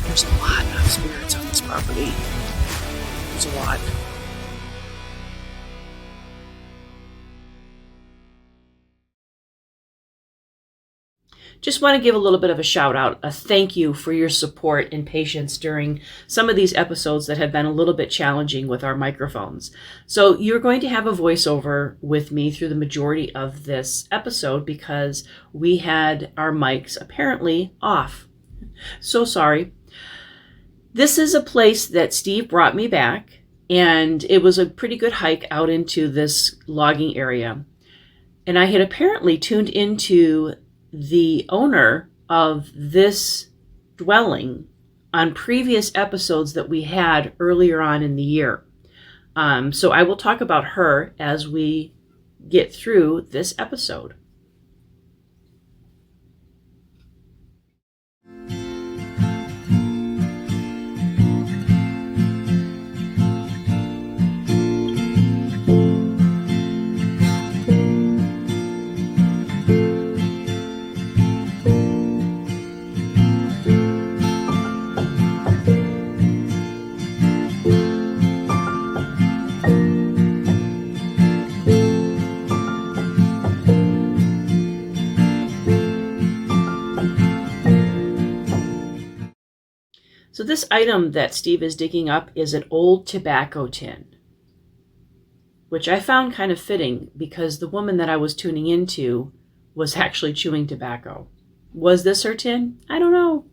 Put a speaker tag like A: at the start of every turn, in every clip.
A: There's a lot of spirits on this property. There's a lot. Just want to give a little bit of a shout out, a thank you for your support and patience during some of these episodes that have been a little bit challenging with our microphones. So you're going to have a voiceover with me through the majority of this episode because we had our mics apparently off. So sorry. This is a place that Steve brought me back, and it was a pretty good hike out into this logging area. And I had apparently tuned into the owner of this dwelling on previous episodes that we had earlier on in the year. So I will talk about her as we get through this episode. So this item that Steve is digging up is an old tobacco tin, which I found kind of fitting because the woman that I was tuning into was actually chewing tobacco. Was this her tin? I don't know.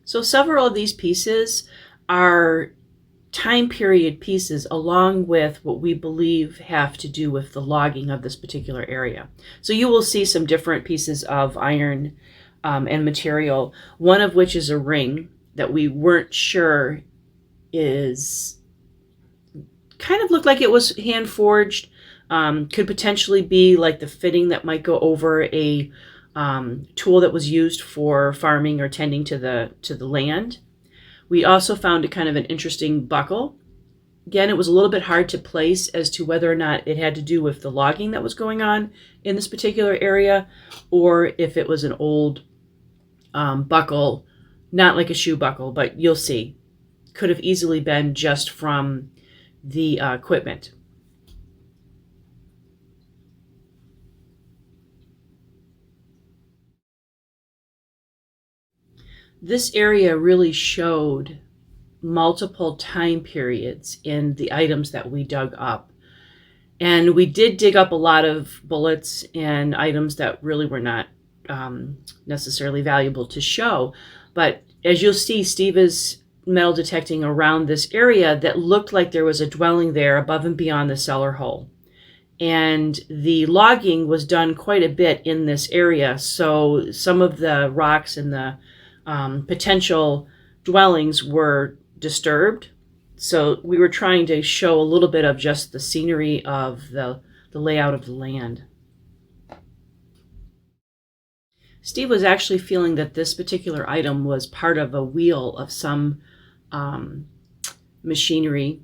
A: So several of these pieces are time period pieces along with what we believe have to do with the logging of this particular area. So you will see some different pieces of iron and material, one of which is a ring that we weren't sure is kind of looked like it was hand forged, could potentially be like the fitting that might go over a tool that was used for farming or tending to the land. We also found a kind of an interesting buckle. Again, it was a little bit hard to place as to whether or not it had to do with the logging that was going on in this particular area, or if it was an old buckle, not like a shoe buckle, but you'll see. Could have easily been just from the equipment. This area really showed multiple time periods in the items that we dug up. And we did dig up a lot of bullets and items that really were not necessarily valuable to show. But as you'll see, Steve is metal detecting around this area that looked like there was a dwelling there above and beyond the cellar hole. And the logging was done quite a bit in this area. So some of the rocks and the potential dwellings were disturbed. So we were trying to show a little bit of just the scenery of the layout of the land. Steve was actually feeling that this particular item was part of a wheel of some machinery.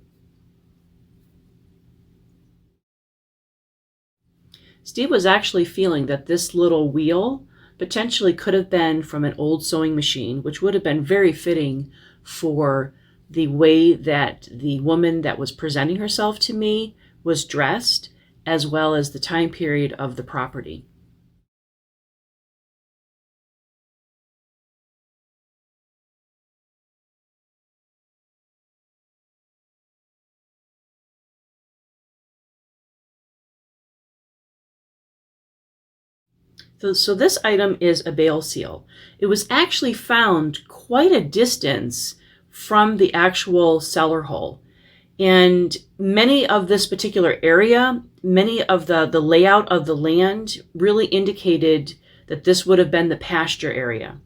A: Steve was actually feeling that this little wheel potentially could have been from an old sewing machine, which would have been very fitting for the way that the woman that was presenting herself to me was dressed, as well as the time period of the property. So this item is a bale seal. It was actually found quite a distance from the actual cellar hole. And many of this particular area, many of the layout of the land really indicated that this would have been the pasture area.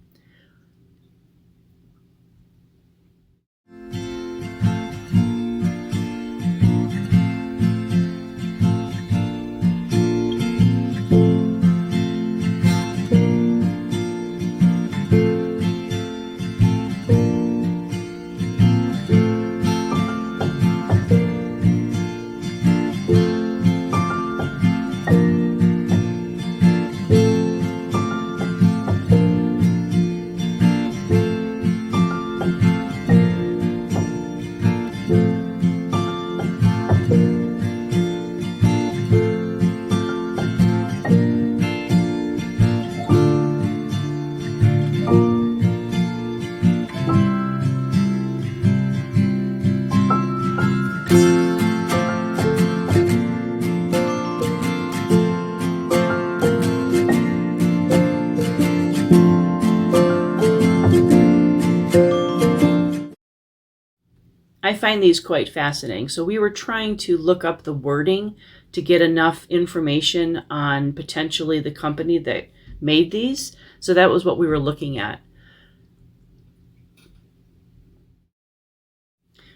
A: I find these quite fascinating. So we were trying to look up the wording to get enough information on potentially the company that made these. So that was what we were looking at.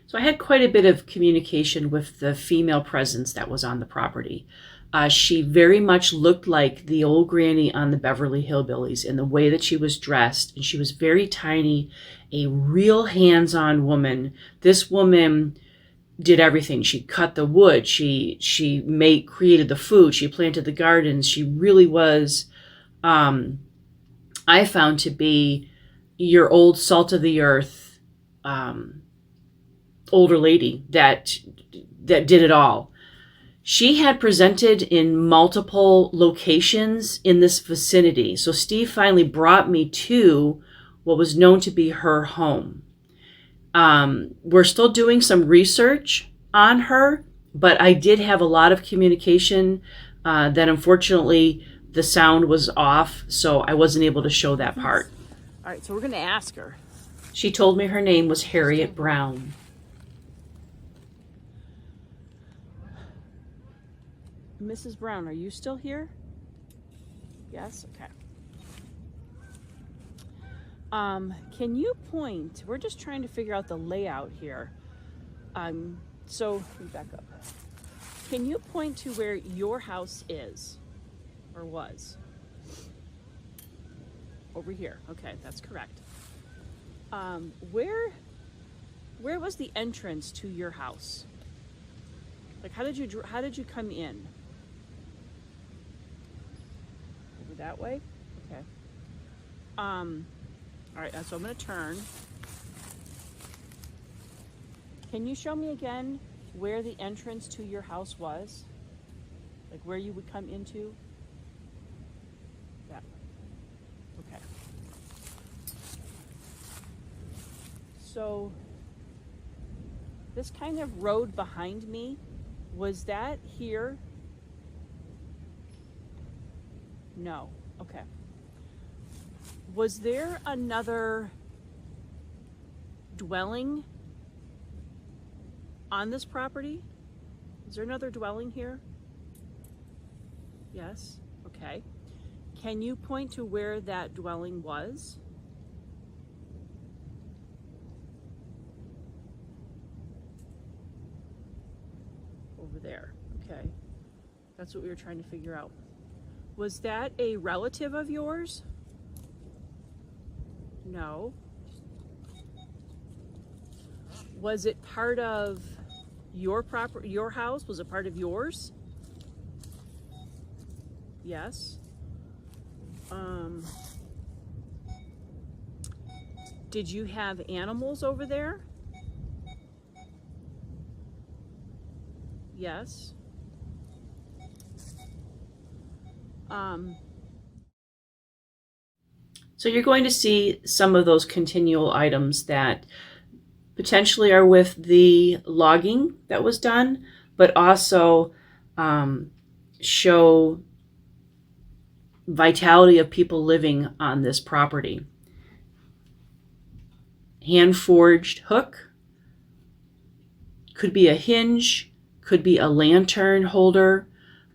A: So I had quite a bit of communication with the female presence that was on the property. She very much looked like the old granny on the Beverly Hillbillies in the way that she was dressed, and she was very tiny, a real hands-on woman. This woman did everything. She cut the wood, she created the food, she planted the gardens. She really was, I found to be your old salt of the earth, older lady that did it all. She had presented in multiple locations in this vicinity. So Steve finally brought me to what was known to be her home. We're still doing some research on her, but I did have a lot of communication that unfortunately the sound was off, so I wasn't able to show that part.
B: All right, so we're going to ask her.
A: She told me her name was Harriet Brown.
B: Mrs. Brown, are you still here? Yes? Okay. Can you point? We're just trying to figure out the layout here. So let me back up. Can you point to where your house is or was? Over here. Okay, that's correct. Where was the entrance to your house? Like, how did you come in? Over that way? Okay. All right, so I'm gonna turn. Can you show me again where the entrance to your house was? Like where you would come into? That way. Okay. So this kind of road behind me, was that here? No. Okay. Was there another dwelling on this property? Is there another dwelling here? Yes. Okay. Can you point to where that dwelling was? Over there. Okay. That's what we were trying to figure out. Was that a relative of yours? No. Was it part of your property, your house? Was it part of yours? Yes. Did you have animals over there? Yes.
A: So you're going to see some of those continual items that potentially are with the logging that was done, but also show vitality of people living on this property. Hand-forged hook, could be a hinge, could be a lantern holder.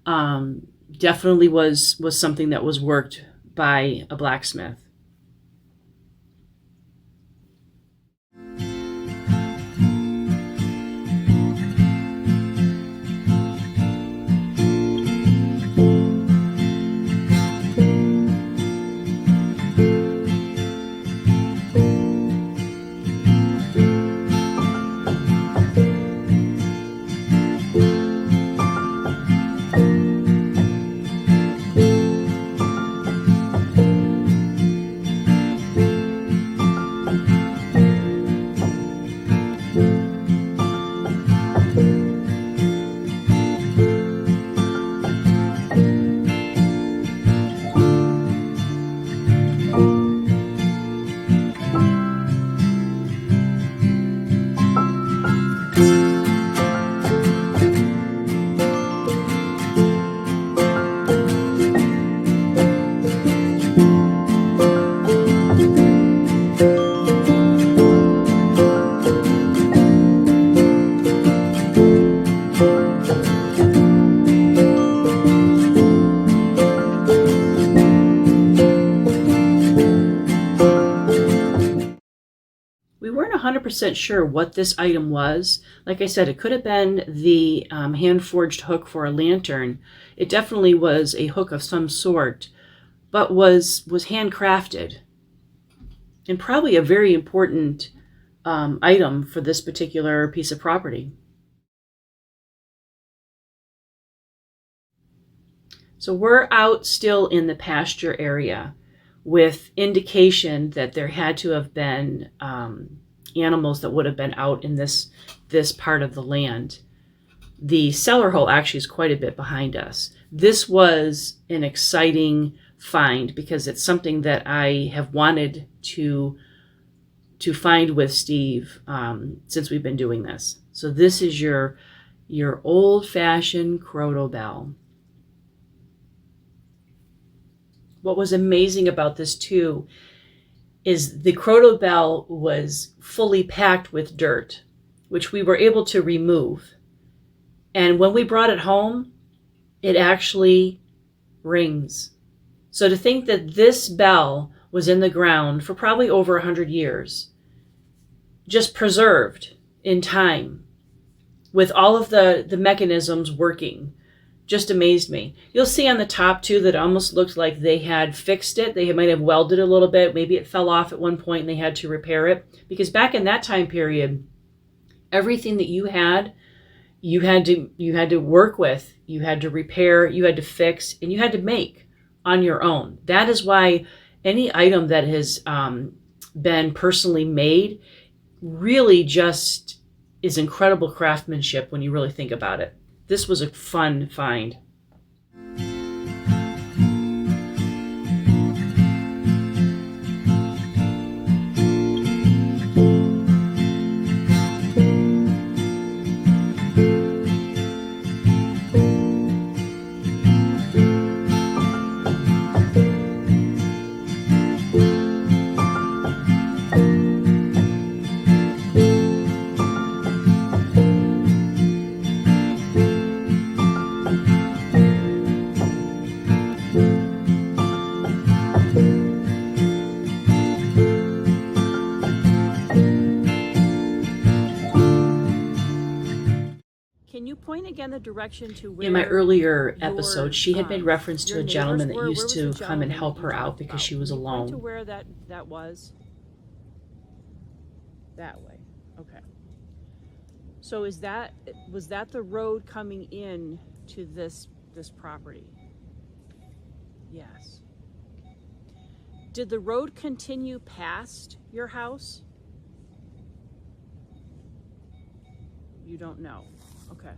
A: Definitely was something that was worked by a blacksmith. We weren't 100% sure what this item was. Like I said, it could have been the hand-forged hook for a lantern. It definitely was a hook of some sort, but was handcrafted. And probably a very important item for this particular piece of property. So we're out still in the pasture area with indication that there had to have been animals that would have been out in this part of the land. The cellar hole actually is quite a bit behind us. This was an exciting find because it's something that I have wanted to find with Steve since we've been doing this. So this is your old-fashioned croto bell. What was amazing about this too is the croto bell was fully packed with dirt, which we were able to remove. And when we brought it home, it actually rings. So to think that this bell was in the ground for probably over 100 years, just preserved in time, with all of the mechanisms working, just amazed me. You'll see on the top too that it almost looked like they had fixed it. They might have welded a little bit. Maybe it fell off at one point and they had to repair it. Because back in that time period, everything that you had to work with, you had to repair, you had to fix, and you had to make on your own. That is why any item that has been personally made really just is incredible craftsmanship when you really think about it. This was a fun find.
B: Can you point again the direction to where?
A: In my earlier episode, she had made reference to a gentleman that used to come and help her out because she was alone.
B: To where that was? That way. Okay. So was that the road coming in to this property? Yes. Did the road continue past your house? You don't know. Okay.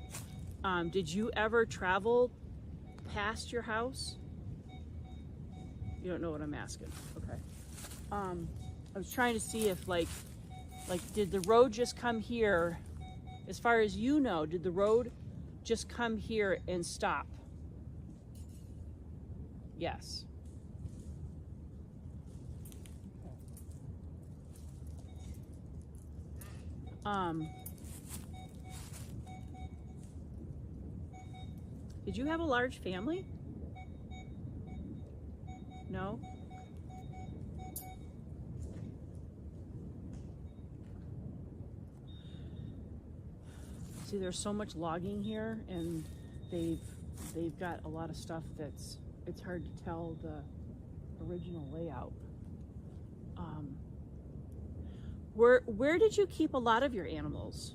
B: Did you ever travel past your house? You don't know what I'm asking. Okay. I was trying to see if like did the road just come here? As far as you know, did the road just come here and stop? Yes. Did you have a large family? No? See, there's so much logging here, and they've got a lot of stuff it's hard to tell the original layout. Where did you keep a lot of your animals?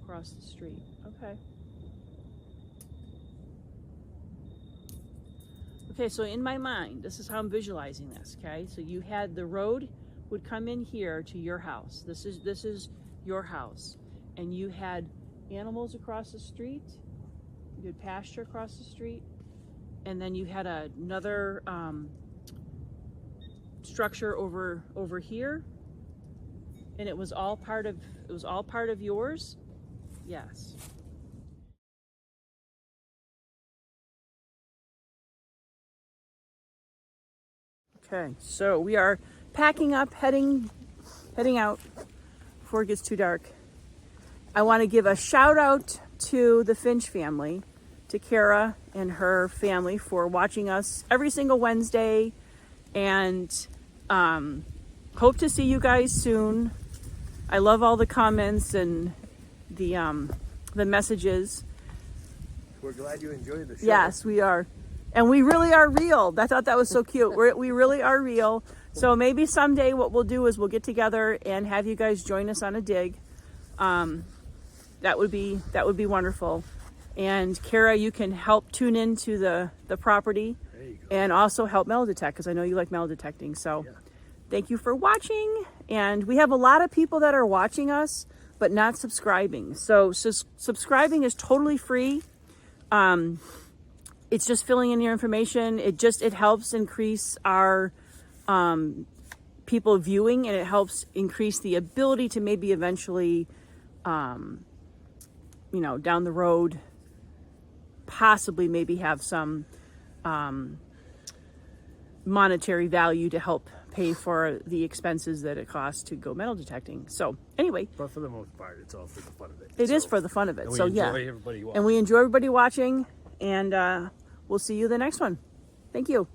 B: Across the street. Okay. Okay, so in my mind, this is how I'm visualizing this, okay? So you had the road would come in here to your house. This is your house. And you had animals across the street. You had pasture across the street. And then you had another structure over here. And it was all part of yours? Yes. Okay, so we are packing up, heading out before it gets too dark. I want to give a shout out to the Finch family, to Kara and her family for watching us every single Wednesday, and hope to see you guys soon. I love all the comments and the messages.
C: We're glad you enjoyed the show.
B: Yes, we are. And we really are real. I thought that was so cute. We really are real. So maybe someday what we'll do is we'll get together and have you guys join us on a dig. That would be wonderful. And Kara, you can help tune into the property and also help metal detect, because I know you like metal detecting. So thank you for watching. And we have a lot of people that are watching us but not subscribing. So subscribing is totally free. It's just filling in your information. It helps increase our people viewing, and it helps increase the ability to maybe eventually, down the road, possibly maybe have some monetary value to help pay for the expenses that it costs to go metal detecting. So anyway.
C: But for the most part, it's all for the fun of it.
B: It is for the fun of it.
C: And
B: so
C: we enjoy
B: yeah.
C: everybody watching.
B: And we enjoy everybody watching, and we'll see you the next one. Thank you.